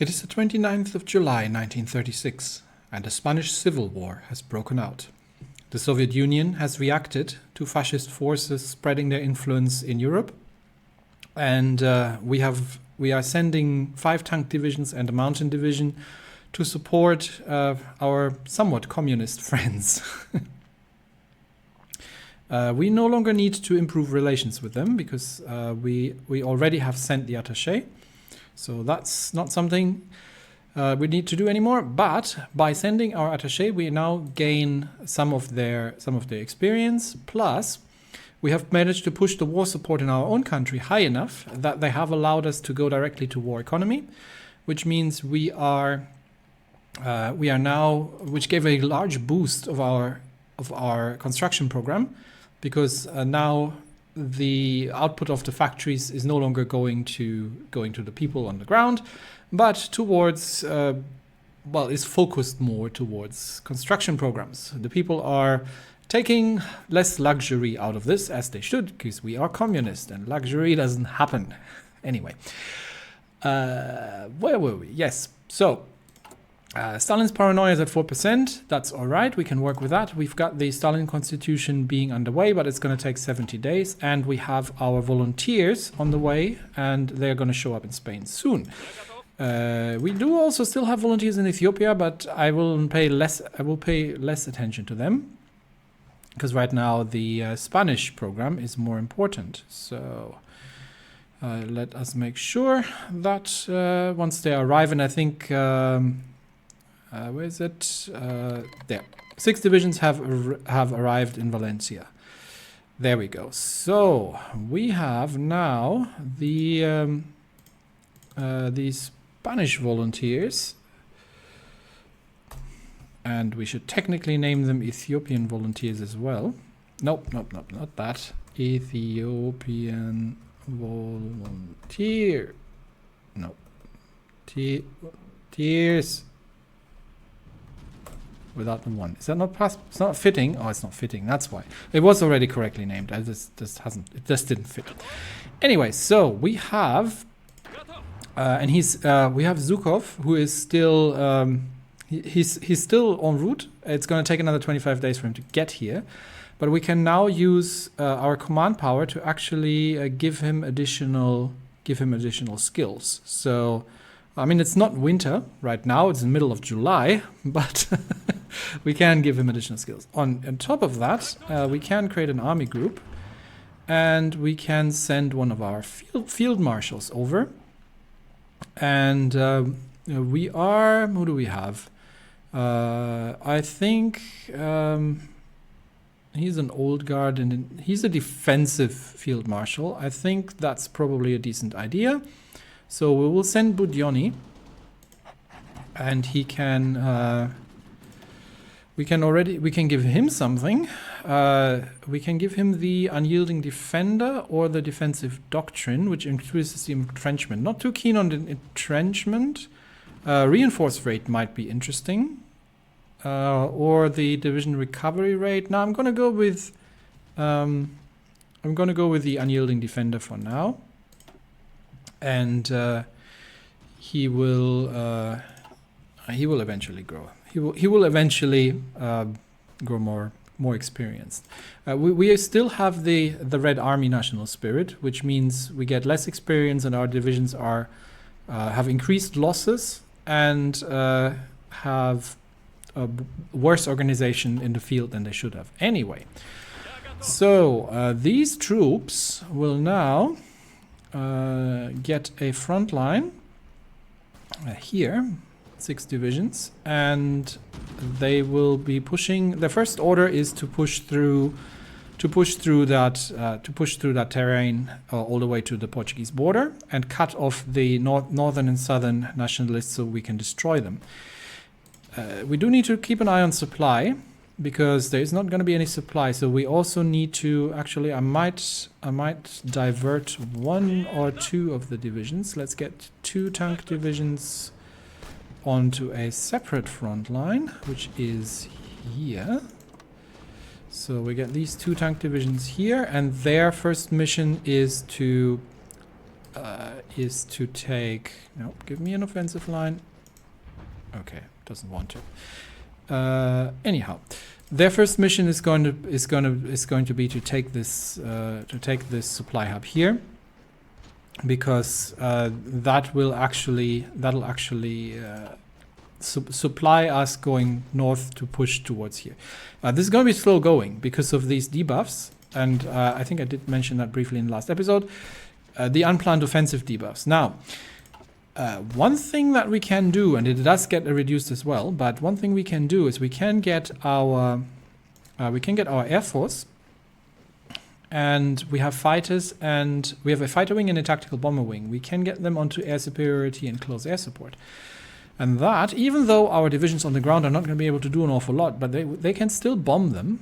It is the 29th of July 1936, and the Spanish Civil War has broken out. The Soviet Union has reacted to fascist forces spreading their influence in Europe, and we are sending 5 tank divisions and a mountain division to support our somewhat communist friends. We no longer need to improve relations with them because we already have sent the attaché. So that's not something we need to do anymore. But by sending our attaché, we now gain some of their experience. Plus, we have managed to push the war support in our own country high enough that they have allowed us to go directly to war economy, which means we are now, which gave a large boost of our construction program, because now the output of the factories is no longer going to the people on the ground, but towards is focused more towards construction programs. The people are taking less luxury out of this, as they should, because we are communist and luxury doesn't happen. Anyway, where were we? Yes, so Stalin's paranoia is at 4%. That's all right. We can work with that. We've got the Stalin constitution being underway, but it's going to take 70 days. And we have our volunteers on the way, and they're going to show up in Spain soon. We do also still have volunteers in Ethiopia, but I will pay less attention to them, because right now the Spanish program is more important. So let us make sure that once they arrive, and I think where is it? There. 6 divisions have arrived in Valencia. There we go. So we have now the Spanish volunteers, and we should technically name them Ethiopian volunteers as well. Nope, not that. Ethiopian volunteer. No. Tears. Without the one. Is that not possible? It's not fitting. Oh, it's not fitting. That's why. It was already correctly named. It just didn't fit. Anyway, so we have and we have Zhukov, who is still he's still en route. It's going to take another 25 days for him to get here, but we can now use our command power to actually give him additional skills. So I mean, it's not winter right now, it's in the middle of July, but we can give him additional skills. On top of that, we can create an army group, and we can send one of our field marshals over. And we are, who do we have? I think he's an old guard, and he's a defensive field marshal. I think that's probably a decent idea. So we will send Budyoni, and he can. We can give him something. We can give him the unyielding defender or the defensive doctrine, which increases the entrenchment. Not too keen on the entrenchment. Reinforce rate might be interesting, or the division recovery rate. Now I'm gonna go with the unyielding defender for now. And he will eventually grow. He will eventually grow more experienced. We still have the Red Army national spirit, which means we get less experience, and our divisions have increased losses and have a worse organization in the field than they should have. Anyway, so these troops will now get a front line here, 6 divisions, and they will be pushing. The first order is to push through that terrain all the way to the Portuguese border and cut off the northern and southern nationalists so we can destroy them. We do need to keep an eye on supply, because there is not going to be any supply. So we also need to actually, I might divert 1 or 2 of the divisions. Let's get 2 tank divisions onto a separate front line, which is here. So we get these 2 tank divisions here, and their first mission is to is to take. No, give me an offensive line. Okay, doesn't want to. Anyhow, their first mission is going to be to take this supply hub here, because that'll actually supply us going north to push towards here. This is going to be slow going because of these debuffs, and I think I did mention that briefly in the last episode. The unplanned offensive debuffs. Now, one thing that we can do, and it does get reduced as well, but one thing we can do is we can get our Air Force, and we have fighters, and we have a fighter wing and a tactical bomber wing. We can get them onto air superiority and close air support. And that, even though our divisions on the ground are not going to be able to do an awful lot, but they can still bomb them.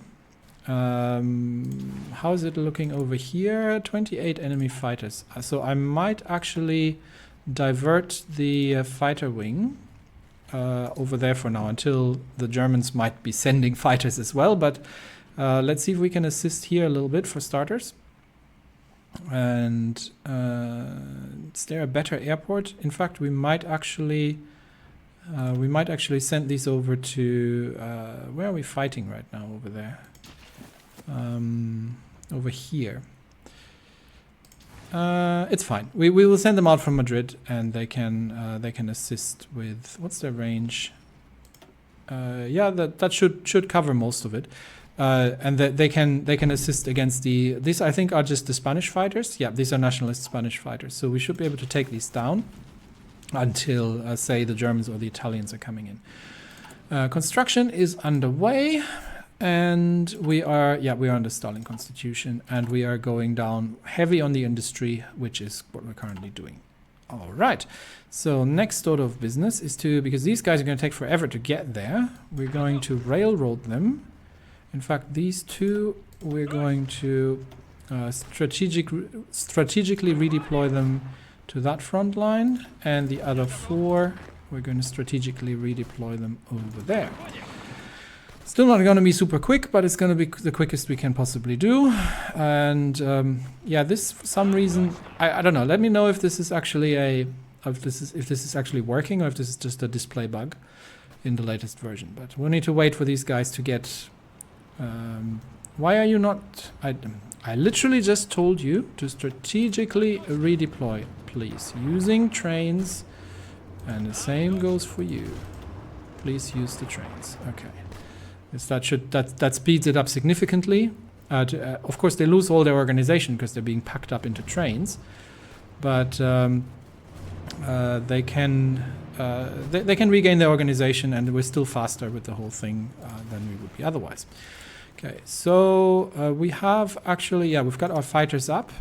How is it looking over here? 28 enemy fighters. So I might actually divert the fighter wing over there for now, until the Germans might be sending fighters as well. But let's see if we can assist here a little bit for starters. And is there a better airport? In fact, we might actually send these over to where are we fighting right now over there? Over here. It's fine. We will send them out from Madrid, and they can assist with, what's their range? Yeah, that should cover most of it. And they can assist against these I think are just the Spanish fighters. Yeah, these are nationalist Spanish fighters. So we should be able to take these down until say the Germans or the Italians are coming in. Construction is underway. And we are under Stalin Constitution, and we are going down heavy on the industry, which is what we're currently doing. All right. So next order of business is because these guys are going to take forever to get there, we're going to railroad them. In fact, these two, we're going to strategically redeploy them to that front line, and the other 4, we're going to strategically redeploy them over there. Still not going to be super quick, but it's going to be the quickest we can possibly do. And yeah, this for some reason, I don't know. Let me know if this is actually if this is actually working, or if this is just a display bug in the latest version. But we'll need to wait for these guys to get. Why are you not? I literally just told you to strategically redeploy, please, using trains, and the same goes for you. Please use the trains. Okay. That speeds it up significantly. Of course, they lose all their organization because they're being packed up into trains, but they can regain their organization, and we're still faster with the whole thing than we would be otherwise. Okay, so we have actually, we've got our fighters up.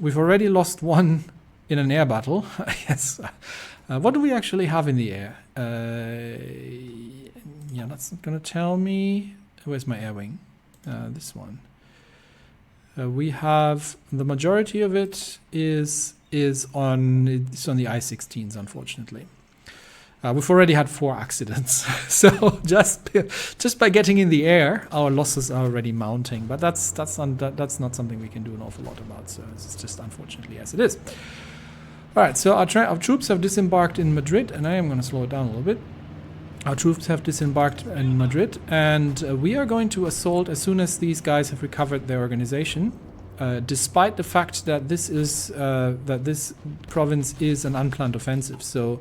We've already lost one in an air battle. Yes. What do we actually have in the air? Yeah, that's not going to tell me. Where's my air wing? This one. We have the majority of it is on the I-16s, unfortunately. We've already had 4 accidents, so just by getting in the air, our losses are already mounting. But that's not something we can do an awful lot about. So it's just unfortunately as it is. All right, so our troops have disembarked in Madrid, and I am going to slow it down a little bit. Our troops have disembarked in Madrid, and we are going to assault as soon as these guys have recovered their organization, despite the fact that this province is an unplanned offensive. So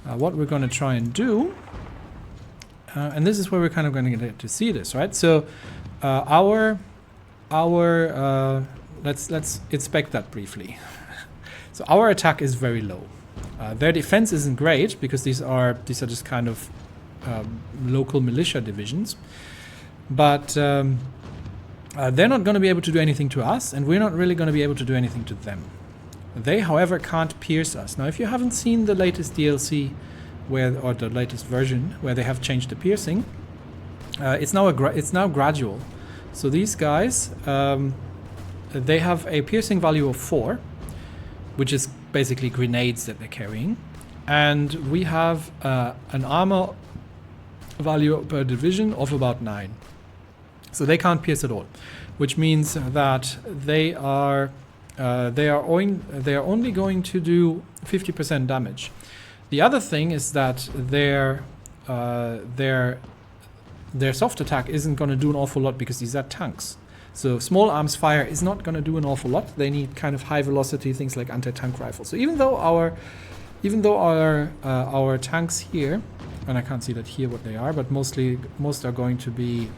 what we're going to try and do, and this is where we're kind of going to get to see this, right? So let's inspect that briefly. So our attack is very low. Their defense isn't great because these are just kind of local militia divisions, but they're not going to be able to do anything to us, and we're not really going to be able to do anything to them. They, however, can't pierce us. Now, if you haven't seen the latest DLC or the latest version where they have changed the piercing, it's now gradual. So these guys, they have a piercing value of 4, which is basically grenades that they're carrying, and we have an armor value per division of about 9. So they can't pierce at all, which means that they are they are only going to do 50% damage. The other thing is that their soft attack isn't going to do an awful lot because these are tanks. So small arms fire is not going to do an awful lot. They need kind of high velocity things like anti-tank rifles. So even though our tanks here, and I can't see that here what they are, but most are going to be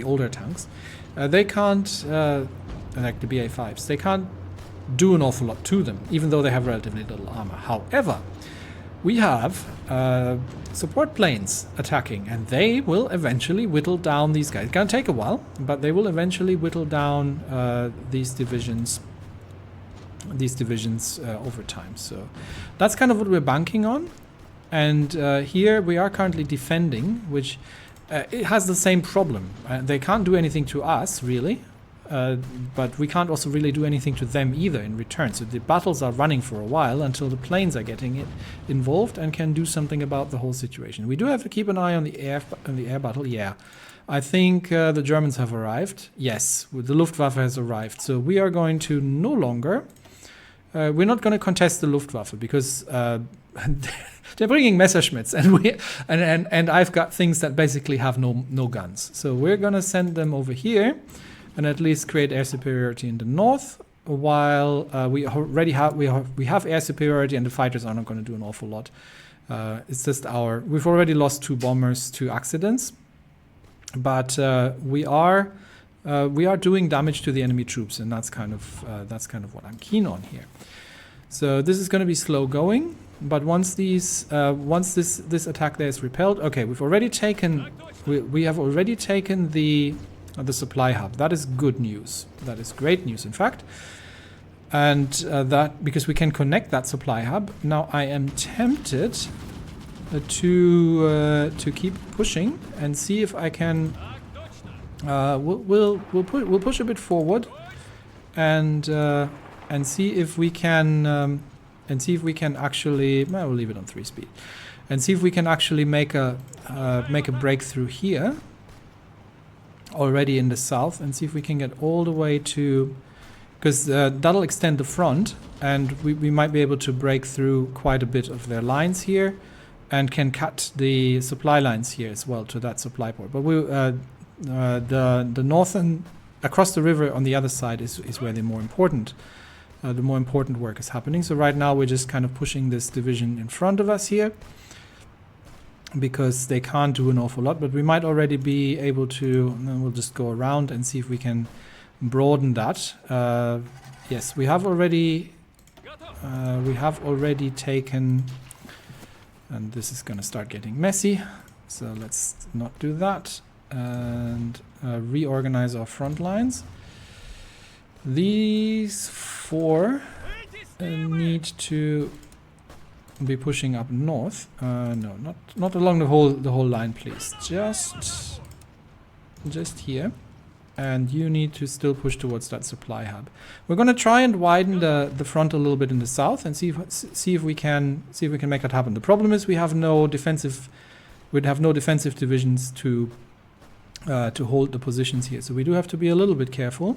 older tanks. They can't like the BA5s. They can't do an awful lot to them, even though they have relatively little armor. However, we have support planes attacking, and they will eventually whittle down these guys. It's gonna take a while, but they will eventually whittle down these divisions over time. So that's kind of what we're banking on. And here we are currently defending, which it has the same problem. They can't do anything to us, really. But we can't also really do anything to them either in return. So the battles are running for a while until the planes are getting involved and can do something about the whole situation. We do have to keep an eye on the air battle. Yeah, I think the Germans have arrived. Yes, the Luftwaffe has arrived. So we are going to no longer. We're not going to contest the Luftwaffe because they're bringing Messerschmitts, and I've got things that basically have no guns. So we're going to send them over here and at least create air superiority in the north, while we already have air superiority, and the fighters are not going to do an awful lot. It's just we've already lost 2 bombers to accidents, but we are doing damage to the enemy troops, and that's kind of what I'm keen on here. So this is going to be slow going, but once this attack there is repelled, okay, we have already taken the supply hub. That is good news. That is great news, in fact. And that because we can connect that supply hub. Now I am tempted to keep pushing and see if I can. We'll push a bit forward and see if we can actually. We'll leave it on 3 speed and see if we can actually make a breakthrough here. Already in the south, and see if we can get all the way to, because that'll extend the front, and we might be able to break through quite a bit of their lines here, and can cut the supply lines here as well to that supply port. But the northern across the river on the other side is where the more important work is happening. So right now we're just kind of pushing this division in front of us here, because they can't do an awful lot, but we might already be able to. We'll just go around and see if we can broaden that. Yes, we have already taken, and this is going to start getting messy. So let's not do that and reorganize our front lines. These 4 need to be pushing up north. No, not along the whole line, please. Just here, and you need to still push towards that supply hub. We're going to try and widen the front a little bit in the south and see if we can make that happen. The problem is we'd have no defensive divisions to hold the positions here. So we do have to be a little bit careful.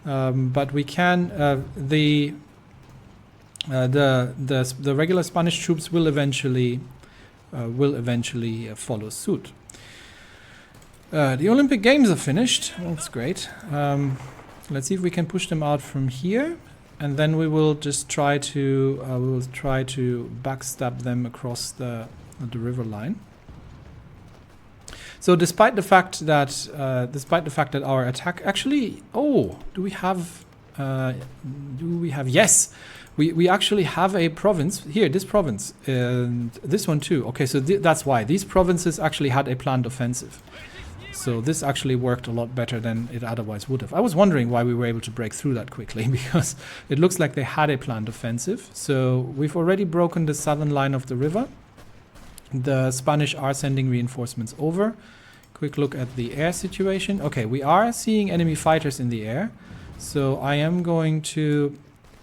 But we can the regular Spanish troops will eventually follow suit. The Olympic Games are finished. That's great. Let's see if we can push them out from here, and then we will just try to backstab them across the river line. So despite the fact that our attack actually, do we have yes. We actually have a province here, this province, and this one too. Okay, so that's why these provinces actually had a planned offensive. So this actually worked a lot better than it otherwise would have. I was wondering why we were able to break through that quickly, because it looks like they had a planned offensive. So we've already broken the southern line of the river. The Spanish are sending reinforcements over. Quick look at the air situation. Okay, we are seeing enemy fighters in the air. So I am going to...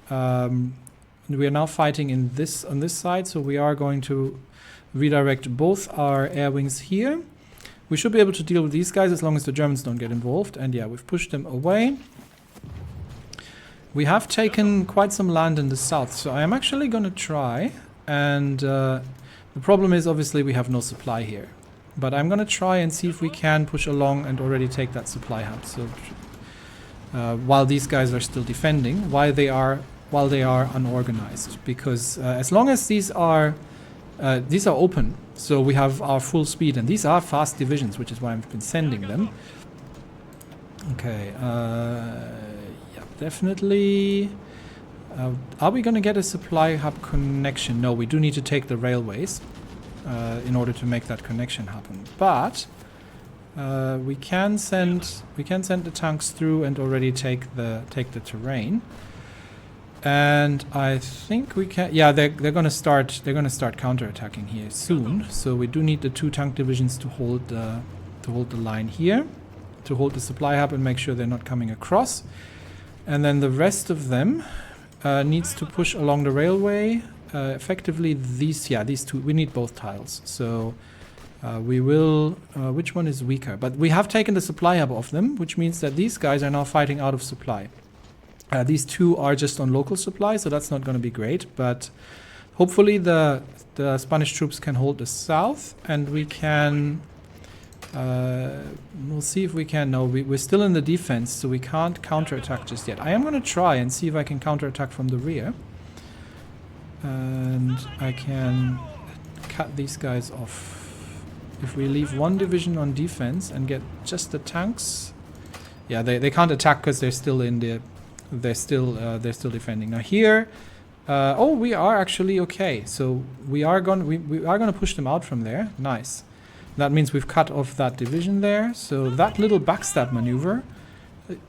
we are now fighting on this side, so we are going to redirect both our air wings here. We should be able to deal with these guys as long as the Germans don't get involved. And yeah, we've pushed them away. we have taken quite some land in the south, so I am actually going to try, and the problem is obviously we have no supply here. But I'm going to try and see if we can push along and already take that supply hub. So while these guys are still defending, while they are unorganized, because as long as these are open, so we have our full speed, and these are fast divisions, which is why I've been sending them. Okay, yeah, definitely. Are we going to get a supply hub connection? No, we do need to take the railways in order to make that connection happen. But we can send the tanks through and already take the terrain. And I think we can. Yeah, they're going to start counterattacking here soon. So we do need the 2 tank divisions to hold the line here, to hold the supply hub and make sure they're not coming across. And then the rest of them needs to push along the railway. Effectively, these 2. We need both tiles. So we will. Which one is weaker? But we have taken the supply hub off them, which means that these guys are now fighting out of supply. These 2 are just on local supply, so that's not going to be great. But hopefully the Spanish troops can hold the south, and we can. We'll see if we can. No, we're still in the defense, so we can't counterattack just yet. I am going to try and see if I can counterattack from the rear. And I can cut these guys off. If we leave 1 division on defense and get just the tanks. Yeah, they can't attack because they're still in the... They're still defending. Now here... oh, we are actually okay. So we are gonna push them out from there. Nice. That means we've cut off that division there. So that little backstab maneuver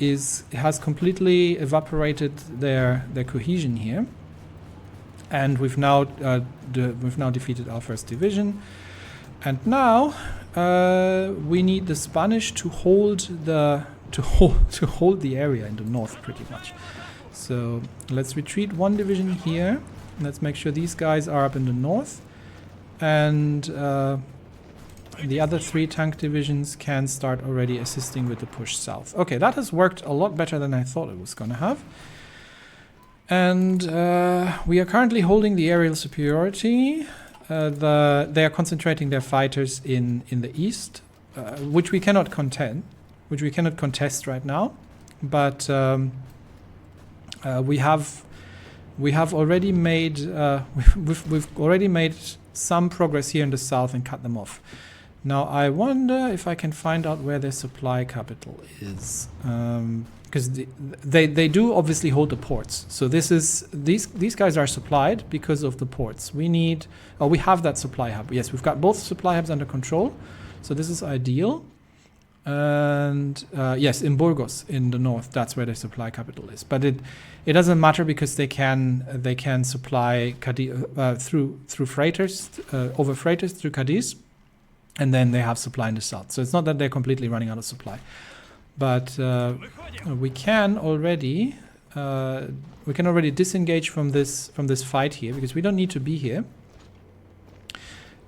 has completely evaporated their cohesion here. And we've now defeated our first division. And now we need the Spanish to hold the area in the north pretty much. So let's retreat 1 division here. Let's make sure these guys are up in the north, and the other 3 tank divisions can start already assisting with the push south. Okay, that has worked a lot better than I thought it was gonna have. And we are currently holding the aerial superiority. They are concentrating their fighters in the east, which we cannot contest right now. But we have already made we've already made some progress here in the south and cut them off. Now I wonder if I can find out where their supply capital is. Because they do obviously hold the ports. So these guys are supplied because of the ports. We have that supply hub. Yes, we've got both supply hubs under control. So this is ideal. And yes, in Burgos in the north, that's where their supply capital is. But it doesn't matter because they can supply Cadiz, through freighters, over freighters through Cadiz, and then they have supply in the south. So it's not that they're completely running out of supply. But we can already disengage from this fight here because we don't need to be here.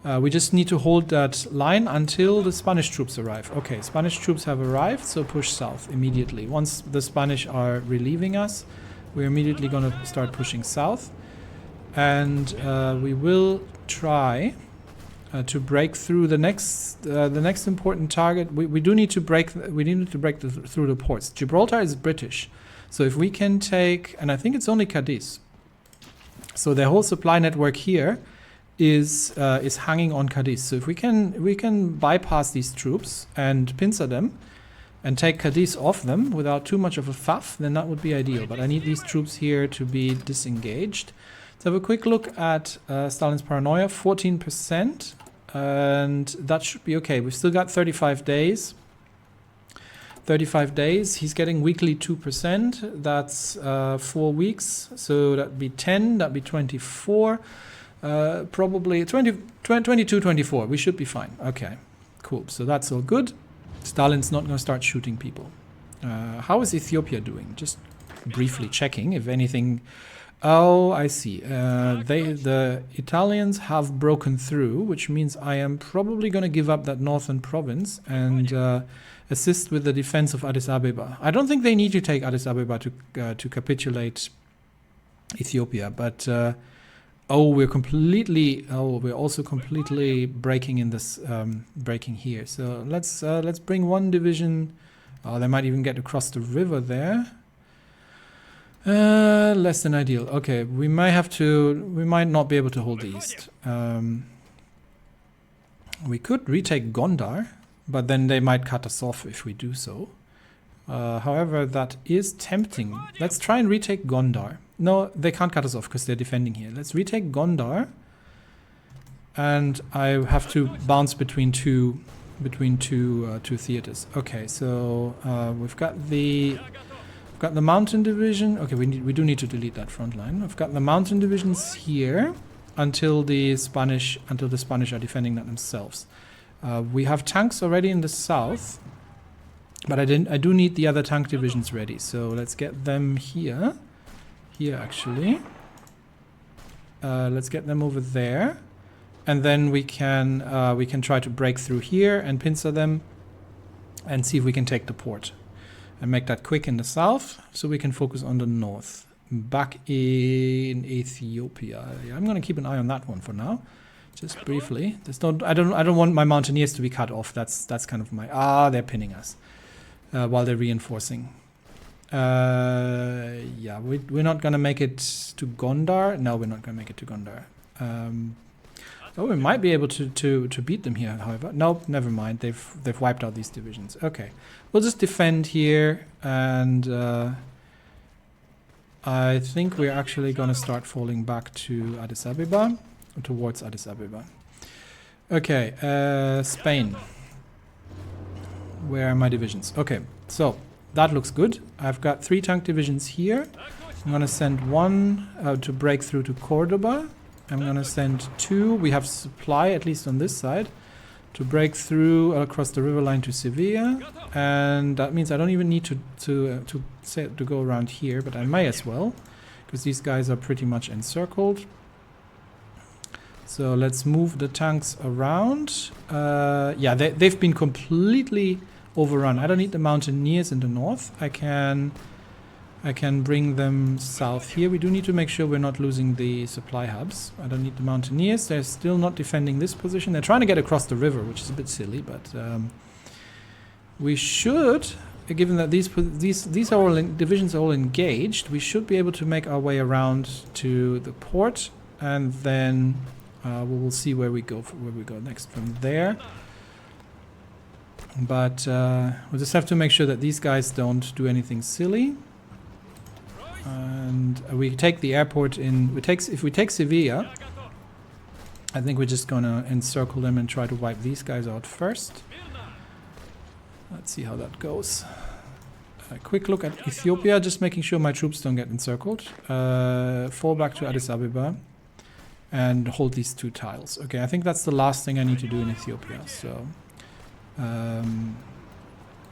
We just need to hold that line until the Spanish troops arrive. Okay, Spanish troops have arrived, so push south immediately. Once the Spanish are relieving us, we're immediately going to start pushing south, and we will try to break through the next important target. We do need to break. We need to break through the ports. Gibraltar is British, so if we can take, and I think it's only Cadiz. So their whole supply network here is hanging on Cadiz. So if we can bypass these troops and pincer them, and take Cadiz off them without too much of a faff, then that would be ideal. But I need these troops here to be disengaged. Let's have a quick look at Stalin's paranoia, 14%. And that should be okay. We've still got 35 days. 35 days. He's getting weekly 2%. That's 4 weeks. So that'd be 10. That'd be 24. Probably 22, 24. We should be fine. Okay, cool. So that's all good. Stalin's not going to start shooting people. How is Ethiopia doing? Just briefly checking if anything Oh, I see. The Italians have broken through, which means I am probably going to give up that northern province and assist with the defense of Addis Ababa. I don't think they need to take Addis Ababa to capitulate Ethiopia, but we're also completely breaking in this breaking here. So let's bring one division. Oh, they might even get across the river there. Less than ideal. Okay, we might not be able to hold the east. We could retake Gondar, but then they might cut us off if we do so. However, that is tempting. Let's try and retake Gondar. No, they can't cut us off because they're defending here. Let's retake Gondar. And I have to bounce between two theaters. Okay, so we've got the mountain division. Okay, we do need to delete that front line. I've got the mountain divisions here until the Spanish are defending that themselves. We have tanks already in the south, but I do need the other tank divisions ready. So let's get them here. Here actually. Let's get them over there, and then we can try to break through here and pincer them, and see if we can take the port. And make that quick in the south, so we can focus on the north. Back in Ethiopia, yeah, I'm going to keep an eye on that one for now, just briefly. I don't want my mountaineers to be cut off. That's kind of my they're pinning us while they're reinforcing. Yeah, we're not going to make it to Gondar. No, we're not going to make it to Gondar. We might be able to beat them here, however. Nope, never mind. They've wiped out these divisions. Okay, we'll just defend here, and I think we're actually going to start falling back to Addis Ababa, towards Addis Ababa. Okay, Spain. Where are my divisions? Okay, so that looks good. I've got 3 tank divisions here. I'm going to send one to break through to Cordoba. I'm going to send 2. We have supply, at least on this side, to break through across the river line to Sevilla. And that means I don't even need to go around here, but I may as well, because these guys are pretty much encircled. So let's move the tanks around. Yeah, they've been completely overrun. I don't need the mountaineers in the north. I can bring them south here. We do need to make sure we're not losing the supply hubs. I don't need the mountaineers. They're still not defending this position. They're trying to get across the river, which is a bit silly, but we should, given that these are all divisions are all engaged, we should be able to make our way around to the port, and then we will see where we go next from there. But we'll just have to make sure that these guys don't do anything silly. And we take the airport in. If we take Sevilla, I think we're just gonna encircle them and try to wipe these guys out first. Let's see how that goes. A quick look at Ethiopia, just making sure my troops don't get encircled. Fall back to Addis Ababa and hold these 2 tiles. Okay, I think that's the last thing I need to do in Ethiopia. So.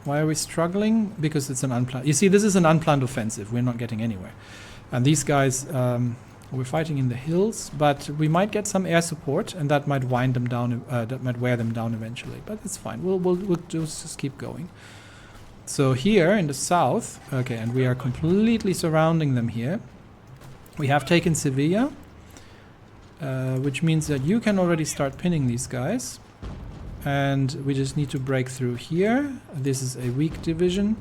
Why are we struggling? Because it's an unplanned... You see, this is an unplanned offensive. We're not getting anywhere. And these guys, we're fighting in the hills, but we might get some air support, and that might wind them down. That might wear them down eventually. But it's fine. We'll just keep going. So here in the south, okay, and we are completely surrounding them here. We have taken Sevilla, which means that you can already start pinning these guys. And we just need to break through here. This is a weak division.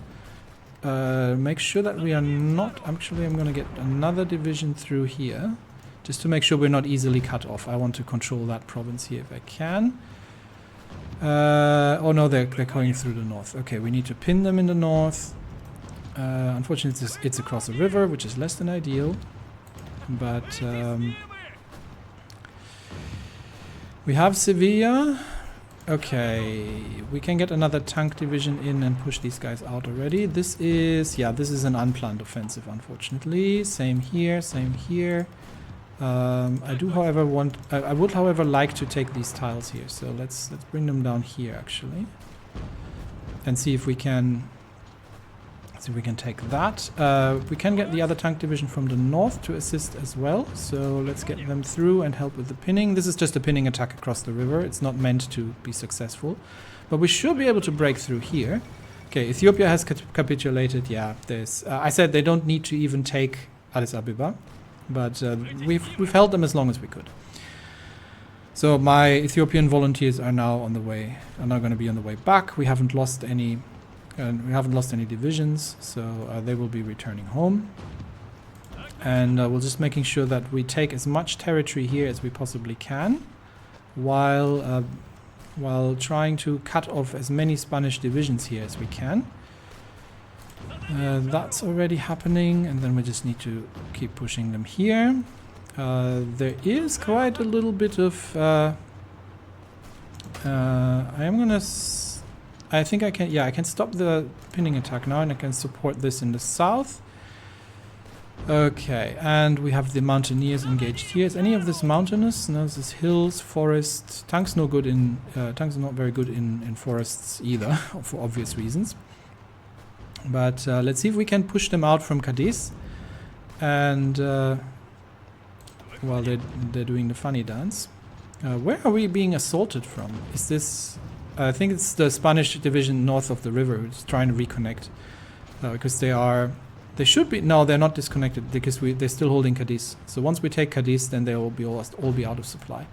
Make sure that we are not... Actually, I'm going to get another division through here, just to make sure we're not easily cut off. I want to control that province here if I can. Oh no, they're going through the north. Okay, we need to pin them in the north. Unfortunately, it's across the river, which is less than ideal. But we have Sevilla. Okay, we can get another tank division in and push these guys out already. This is an unplanned offensive, unfortunately. Same here, same here. I would, however, like to take these tiles here. So let's bring them down here, actually, and see if we can See if we can take that. We can get the other tank division from the north to assist as well. So let's get them through and help with the pinning. This is just a pinning attack across the river. It's not meant to be successful. But we should be able to break through here. Okay, Ethiopia has capitulated. Yeah, there's... I said they don't need to even take Addis Ababa. But we've held them as long as we could. So my Ethiopian volunteers are now on the way. Are now going to be on the way back. We haven't lost any... we haven't lost any divisions, so they will be returning home. And we're just making sure that we take as much territory here as we possibly can, while trying to cut off as many Spanish divisions here as we can. That's already happening, and then we just need to keep pushing them here. There is quite a little bit of... I think I can, yeah, I can stop the pinning attack now, and I can support this in the south. Okay, and we have the mountaineers engaged here. Is any of this mountainous? No, this is hills, forests. Tanks no good in, tanks are not very good in forests either, for obvious reasons. But let's see if we can push them out from Cadiz. And, well, they're doing the funny dance. Where are we being assaulted from? Is this... I think it's the Spanish division north of the river who's trying to reconnect, because they should be, no, they're not disconnected because they're still holding Cadiz. So once we take Cadiz, then they will be all be out of supply.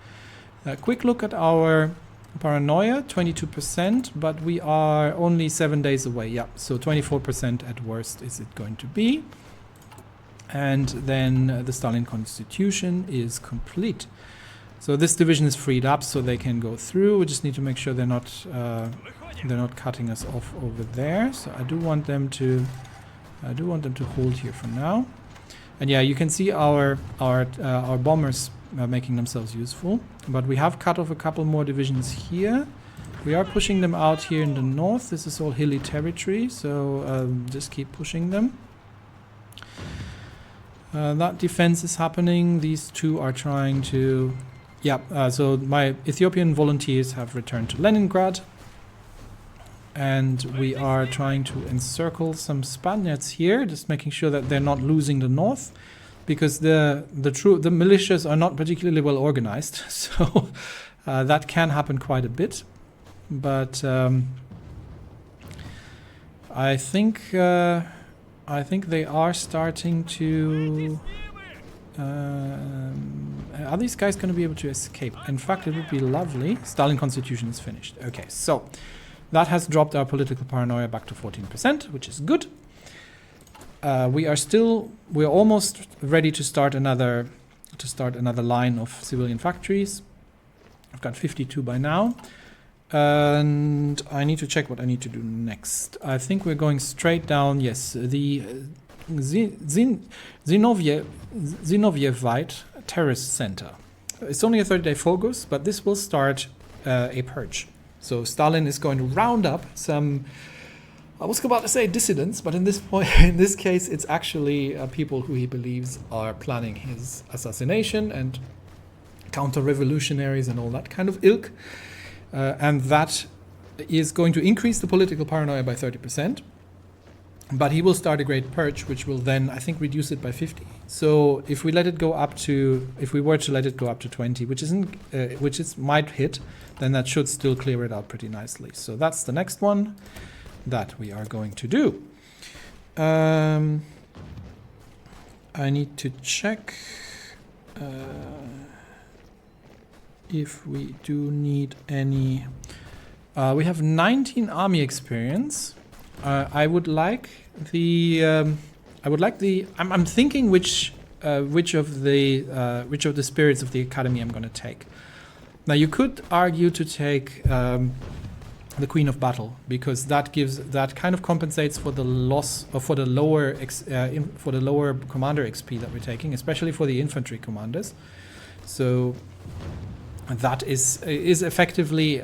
Quick look at our paranoia, 22%, but we are only 7 days away. Yeah, so 24% at worst is it going to be. And then the Stalin Constitution is complete. So this division is freed up, so they can go through. We just need to make sure they're not cutting us off over there. So I do want them to hold here for now. And yeah, you can see our bombers making themselves useful. But we have cut off a couple more divisions here. We are pushing them out here in the north. This is all hilly territory, so just keep pushing them. That defense is happening. These two are trying to... Yeah, so my Ethiopian volunteers have returned to Leningrad, and we are trying to encircle some Spaniards here, just making sure that they're not losing the north, because the militias are not particularly well organized, so that can happen quite a bit. But I think they are starting to. Are these guys going to be able to escape? In fact, it would be lovely. Stalin Constitution is finished. Okay, so that has dropped our political paranoia back to 14%, which is good. We're almost ready to start another line of civilian factories. I've got 52 by now, and I need to check what I need to do next. I think we're going straight down. Yes, the Zinovievite terrorist center. It's only a 30-day focus, but this will start a purge. So Stalin is going to round up some, I was about to say dissidents, but in this case, it's actually people who he believes are planning his assassination and counter-revolutionaries and all that kind of ilk. And that is going to increase the political paranoia by 30%. But he will start a great purge, which will then, I think, reduce it by 50. So if we were to let it go up to 20, which might hit, then that should still clear it out pretty nicely. So that's the next one that we are going to do. I need to check if we do need any. We have 19 army experience. I would like the. I'm thinking which of the spirits of the academy I'm going to take. Now you could argue to take the Queen of Battle, because that kind of compensates for the loss or for the lower commander XP that we're taking, especially for the infantry commanders. So that is effectively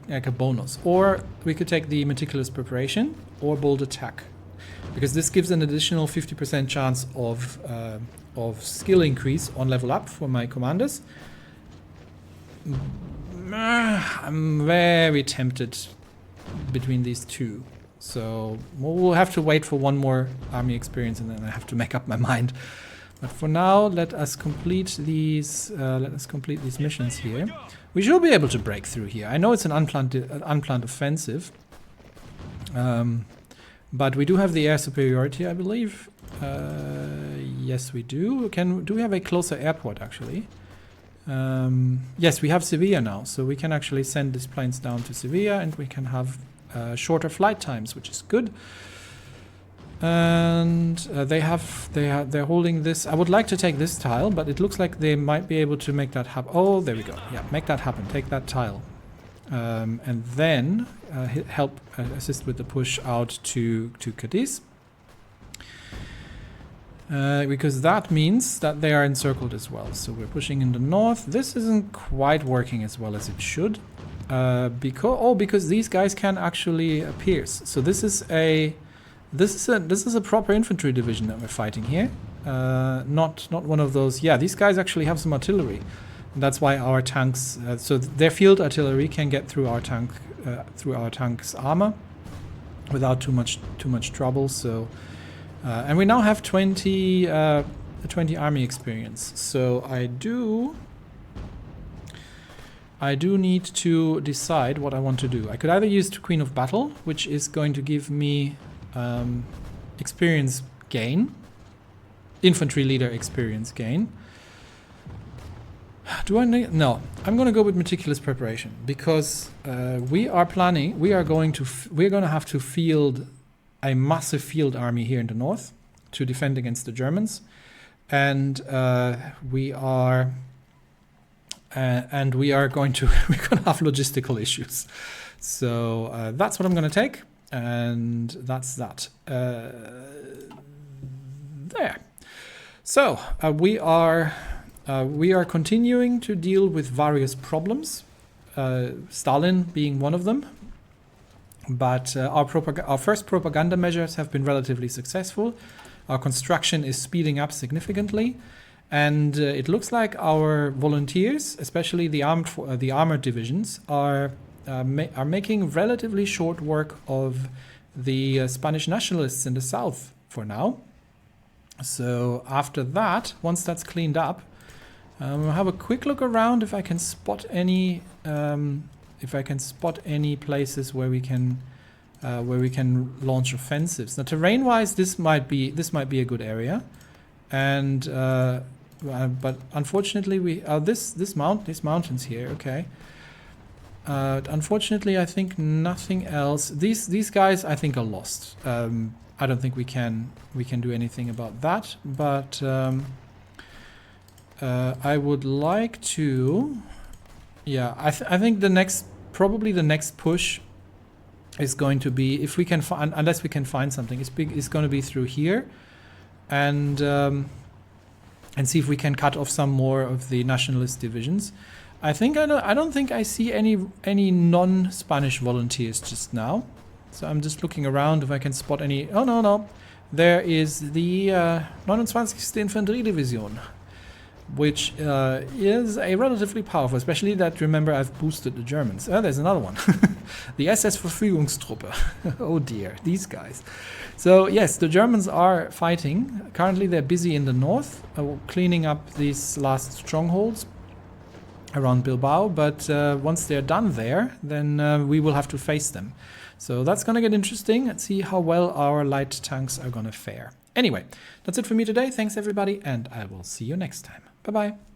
like a bonus. Or we could take the meticulous preparation or bold attack, because this gives an additional 50% chance of skill increase on level up for my commanders. I'm very tempted between these two. So we'll have to wait for one more army experience, and then I have to make up my mind. But for now, let us complete these. Missions here. We should be able to break through here. I know it's an unplanned offensive, but we do have the air superiority, I believe. Yes, we do. Do we have a closer airport actually? Yes, we have Sevilla now, so we can actually send these planes down to Sevilla, and we can have shorter flight times, which is good. And they're holding this. I would like to take this tile, but it looks like they might be able to make that happen. Oh, there we go. Yeah, make that happen. Take that tile, and then help assist with the push out to Cadiz. Because that means that they are encircled as well. So we're pushing in the north. This isn't quite working as well as it should. Because these guys can actually pierce. So this is a proper infantry division that we're fighting here. Not one of those. Yeah, these guys actually have some artillery. And that's why our tanks. So their field artillery can get through our tank's armor without too much trouble. So. And we now have 20 army experience. So I do need to decide what I want to do. I could either use Queen of Battle, which is going to give me experience gain, infantry leader experience gain. Do I need? No, I'm going to go with meticulous preparation because we're going to have to field a massive field army here in the north to defend against the Germans, and we are going to have logistical issues. So that's what I'm going to take, and that's that. There. So we are continuing to deal with various problems, Stalin being one of them. But our first propaganda measures have been relatively successful. Our construction is speeding up significantly, and it looks like our volunteers, especially the armored divisions, are making relatively short work of the Spanish nationalists in the south for now. So after that, once that's cleaned up, we'll have a quick look around if I can spot any. Places where we can launch offensives. Now, terrain-wise, this might be a good area, and but unfortunately these mountains here. Okay. Unfortunately, I think nothing else. These guys, I think, are lost. I don't think we can do anything about that. But I would like to. Yeah, I think probably the next push is going to be, if we can find, unless we can find something, it's going to be through here, and see if we can cut off some more of the nationalist divisions. I don't think I see any non-Spanish volunteers just now, so I'm just looking around if I can spot any. Oh no, there is the 29. Infanteriedivision. Which is a relatively powerful, especially that, remember, I've boosted the Germans. There's another one. The SS Verfügungstruppe. Oh dear, these guys. So yes, the Germans are fighting. Currently they're busy in the north, cleaning up these last strongholds around Bilbao, but once they're done there, then we will have to face them. So that's going to get interesting. Let's see how well our light tanks are going to fare. Anyway, that's it for me today. Thanks everybody, and I will see you next time. Bye-bye.